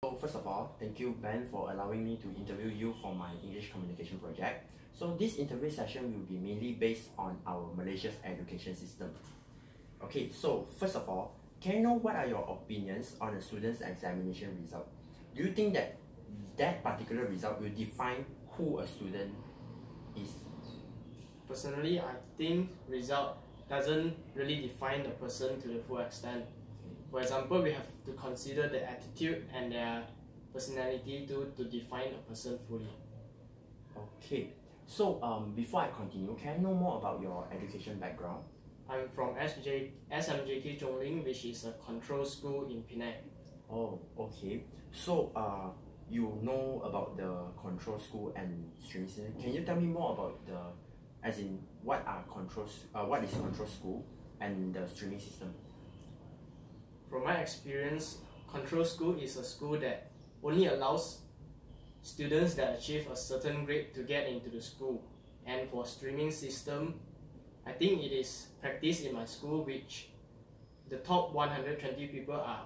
So first of all, thank you Ben for allowing me to interview you for my English communication project. So this interview session will be mainly based on our Malaysia's education system. Okay, so first of all, can you know what are your opinions on a student's examination result? Do you think that that particular result will define who a student is? Personally, I think result doesn't really define the person to the full extent. For example, we have to consider the attitude and their personality to define a person fully. Okay, so before I continue, can I know more about your education background? I'm from SMJK Zhongling, which is a control school in Penang. Oh, okay. So you know about the control school and streaming system. Can you tell me more about as in what is control school and the streaming system? From my experience, control school is a school that only allows students that achieve a certain grade to get into the school. And for streaming system, I think it is practiced in my school, which the top 120 people are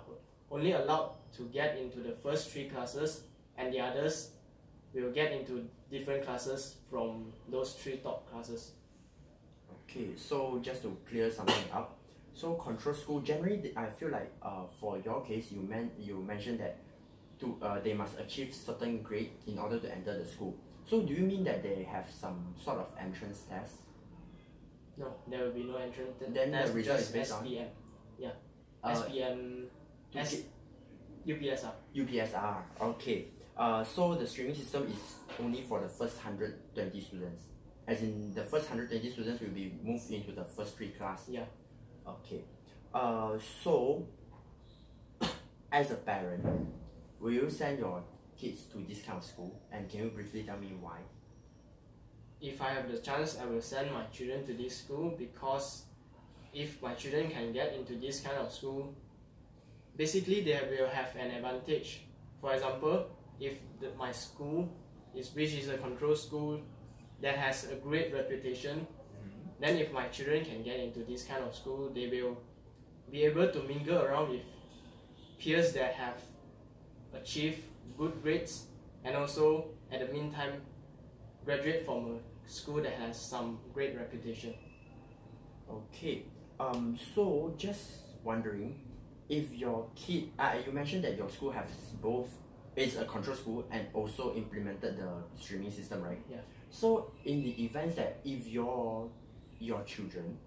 only allowed to get into the first 3 classes, and the others will get into different classes from those 3 top classes. Okay, so just to clear something up, so control school generally, I feel like for your case, you mentioned that they must achieve certain grade in order to enter the school. So do you mean that they have some sort of entrance test? No, there will be no entrance test. Then the result is just based on SPM. Yeah, SPM, UPSR. UPSR. Okay. So the streaming system is only for the first 120 students. As in the first 120 students will be moved into the first 3 class. Yeah. Okay. So as a parent, will you send your kids to this kind of school? And can you briefly tell me why? If I have the chance, I will send my children to this school, because if my children can get into this kind of school, basically they will have an advantage. For example, if my school which is a control school that has a great reputation, then if my children can get into this kind of school, they will be able to mingle around with peers that have achieved good grades, and also at the meantime graduate from a school that has some great reputation. Okay. So just wondering, if your kid, you mentioned that your school has both, it's a control school and also implemented the streaming system, right? Yeah. So in the event that if your children,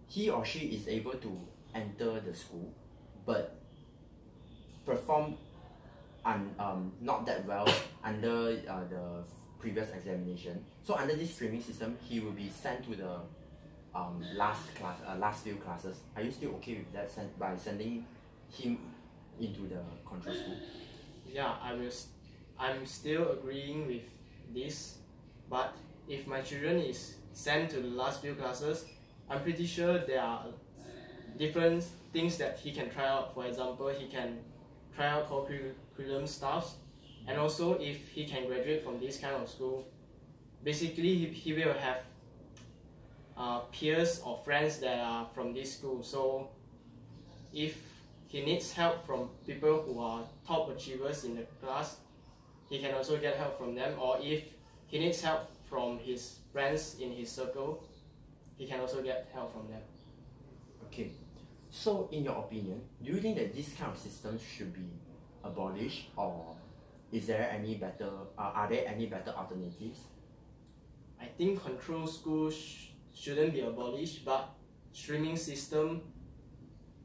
he or she is able to enter the school but perform not that well under the previous examination, so under this streaming system he will be sent to the last few classes. Are you still okay with that, by sending him into the control school? Yeah, I'm still agreeing with this, but if my children is sent to the last few classes, I'm pretty sure there are different things that he can try out. For example, he can try out curriculum stuffs, and also if he can graduate from this kind of school, basically he will have peers or friends that are from this school. So if he needs help from people who are top achievers in the class, he can also get help from them. Or if he needs help from his friends in his circle, he can also get help from them. Okay. So in your opinion, do you think that this kind of system should be abolished, or is there any better, are there any better alternatives? I think control schools shouldn't be abolished, but streaming system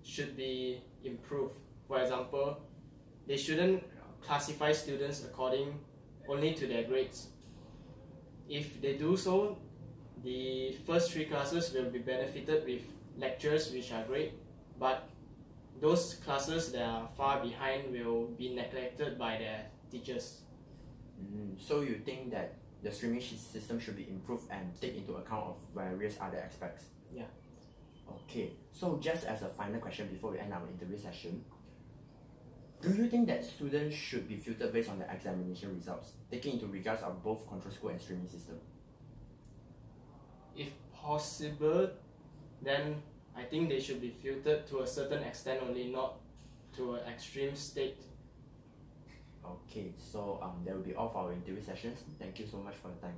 should be improved. For example, they shouldn't classify students according only to their grades. If they do so, the first 3 classes will be benefited with lectures which are great, but those classes that are far behind will be neglected by their teachers. So you think that the streaming system should be improved and take into account of various other aspects? Yeah. Okay, so just as a final question before we end our interview session, do you think that students should be filtered based on the examination results, taking into regards of both control school and streaming system? If possible, then I think they should be filtered to a certain extent only, not to an extreme state. Okay, so that will be all for our interview sessions. Thank you so much for your time.